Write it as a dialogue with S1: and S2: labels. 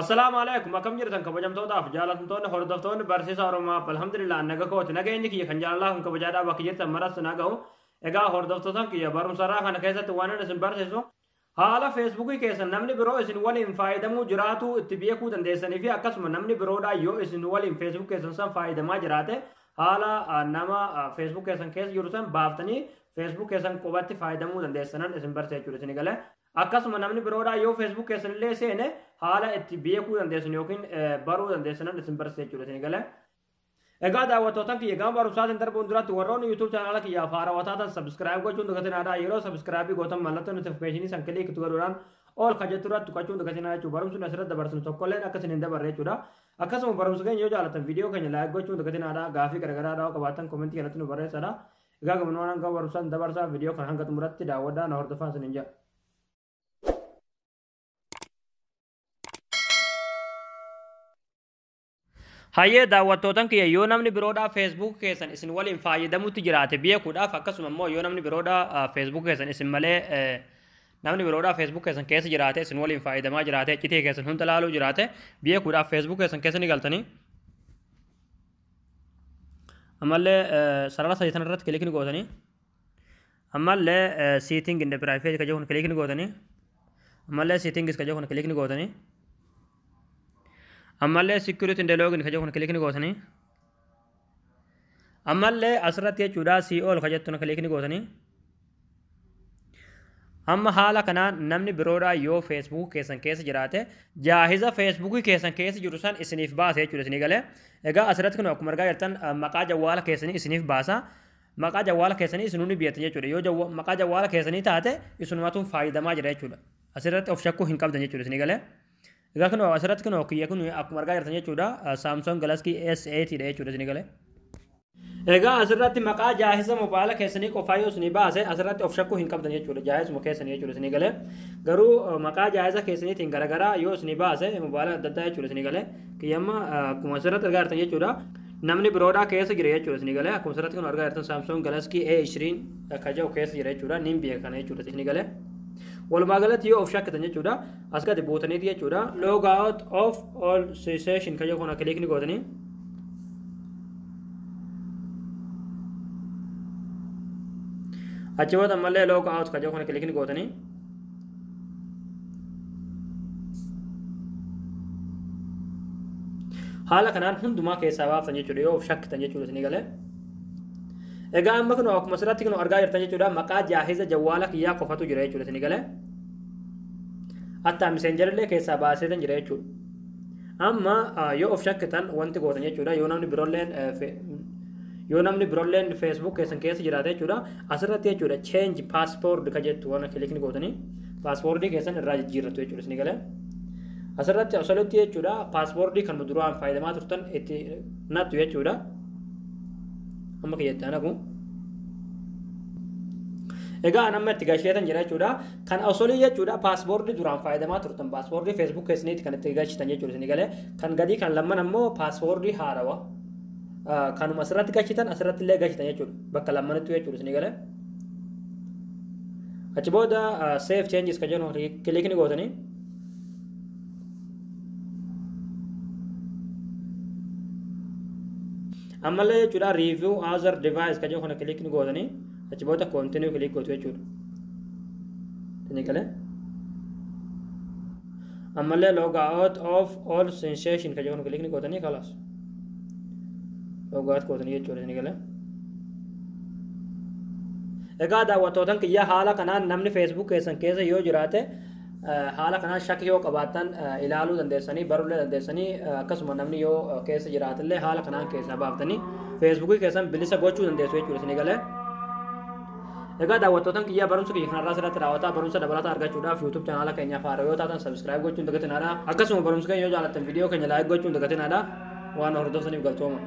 S1: अस्सलाम वालेकुम अकम jirtan kabajamtootaaf jaalattoonni hordoftoonni barsiisa Oromoo alhamdulillah naga kooti nageenyi kiyya kan jaalalaa kun kabajaadhaa bakka jirtan maras nagahu egaa hordoftootan kiyya barumsarraa kana keessatti waan isin barsiisu haala feesbuukii keessan namni biroo isin waliin faayidamuu jiraatu itti beekuu dandeessanii fi akkasuma namni biroodhaa yoo isin waliin feesbuuk keessan san faayidamaa jiraate haala nama feesbuuk keessan keessa jiru san baaftanii feesbuuk keessan qubatti faayidamuu dandeessanan isin barsiisa jechuudha isin galee akkasuma namni biroodhaa yoo feesbuuk keessan illee seene haala itti beekuu dandeessan yookiin baruu dandeessanan isin barsiisa jechuudha isin galee egaa daawwattootan kiyya gama barumsaatiin darbuun duratti warroonni yuutuub chaanaala kiyyaaf haarawwataatan sabskiraayib gochuun dagatinadha yeroo sabskiraayibii gootan mallattoo notifikashinii san kiliikitu godhuudhaan ol kajettu irratti tuqachuun dagatinaa jechuudha barumsuun asirratti dabarsinu tokkolleen akkasin hin dabarre jechuudha akkasuma barumsa keenya yoo jaalatan viidiyoo keenya laayik gochuun dagatinadha gaafii garagaraadhaa qabaatan komentii kanatti nu barreessadha egaa gamanaan gama barumsaan dabarsaa viidiyoo kan hanga xumuratti daawwadhaa na hordofaa isin hin jedha. Hayyee daawwattootan kiyya yoo namni biroodhaa feesbuuk keessan isin waliin fayyadamutti jiraate beekuudhaaf akkasuma immoo yoo namni biroodhaa feesbuuk keessan isin malee namni biroodhaa feesbuuk keessan keessa jiraate isin waliin fayyadamaa jiraate iccitii keessan hunda laaluu jiraate beekuudhaaf feesbuuk keessan keessa ni galtanii ammallee sarara sadii tan irratti kilikni gootanii ammallee siiting in the private ka jedhu kilikni gootanii ammallee siitingis ka jedhu kilikni gootanii ammallee security in the login ka jedhu kilikni gootanii ammallee asirratti jechuudha all ka jettu kilikni gootanii amma haala kanaan namni biroodhaa yoo feesbuuk keessan keessa jiraate jaahiza feesbuukii keessan keessa jiru san isiniif baasa jechuudha isinii galee egaa asirratti kun akkuma argaa jirtan maqaa jawwaala keessanii isiniif baasa maqaa jawwaala keessanii isinuu ni beektan jechuudha yoo maqaa jawwaala keessanii taate isinumatu faayidamaa jira jechuudha asirratti of shakkuu hin qabdan jechuudha isinii galee egaa kun asirratti kun kiyya kun akkuma argaa jirtan jechuudha Samsung Galaxy S8 dha jechuudha isinii galee egaa asirratti maqaa jaahisa mobaayila keessanii qofaa yoo isinii baase asirratti of shakkuu hin qabdan jechuudha jaahisuma keessanii jechuudha isinii galee garuu maqaa jaahisa keessaniitiin garagaraa yoo isinii baase mobaayila adda addaa jechuudha isinii galee kiyyamma akkuma asirratti argaa jirtan jechuudha namni biroodhaa keessa jira jechuudha isinii galee akkuma asirratti kun argaa jirtan Samsung Galaxy A20 ka jedhu keessa jira jechuudha niin beeka kana jechuudha isinii galee walumaa galatti yoo of shakkatan jechuudha as gadi buutaniiti jechuudha log out of all session ka jedhu kana kilikni gootanii achi booda ammallee log out ka jedhu kana kilikni gootanii haala kanaan hundumaa keessaa baaftan jechuudha yoo of shakkatan jechuudha isinii galee egaa amma kun akkuma asirratti kun argaa jirtan jechuudha maqaa jaahiza jawwaala kiyyaa qofatu jira jechuudha isinii galee hatta messenger illee keessaa baaseetan jira jechuudha amma yoo of shakkatan wanti gootan jechuudha yoo namni biroolleen feesbuuk keessan keessa jiraate jechuudha asirratti jechuudha change passport ka jettu waan kilikni gootanii paaspoortii keessan irraa jijjiirrattu jechuudha isinii galee asirratti asolutti jechuudha paaspoortii kan duraan fayyadamaa turtan itti nattu jechuudha amma kiyyattaan aku egaa nama itti gasheetan jira jechuudha kan asolii jechuudha paaspoortii duraan fayyadamaa turtan paaspoortii feesbuuk keessaniitti kan itti gashitan jechuudha isinii galee kan gadii kan lamman ammoo paaspoortii haarawa kanuma asirratti gashitan asirratti illee gashitan jechuudha bakka lammanitti jechuudha isinii galee achi booda save changes ka jedhu kilikni gootanii ammallee jechuudha review other device ka jedhu kana kilikni gootanii achi booda continue kilik gootu jechuudha isinii galee ammallee log out of all sensation ka jedhu kana kilikni gootanii kalaas log out gootanii jechuudha isinii galee egaa daawwattootan kiyya haala kanaan namni feesbuuk keessan keessa yoo jiraate haala kanaan shakkii yoo qabaatan ilaaluu dandeessanii barullee dandeessanii akkasuma namni yoo keessa jiraatillee haala kanaan keessaa baaftanii feesbuukii keessan bilisa gochuu dandeessu jechuudha isinii galee egaa daawwattootan kiyya barumsa kiyya kanarraa asirratti raawwataa barumsa dabalataa argachuudhaaf yuutuub chaanaala keenyaaf haaraa yoo taatan sabskiraayib gochuun dagatinaadha akkasuma barumsa keenya yoo jaallattan viidiyoo keenya laayik gochuun dagatinaadha waan hordoftaniif galatooma.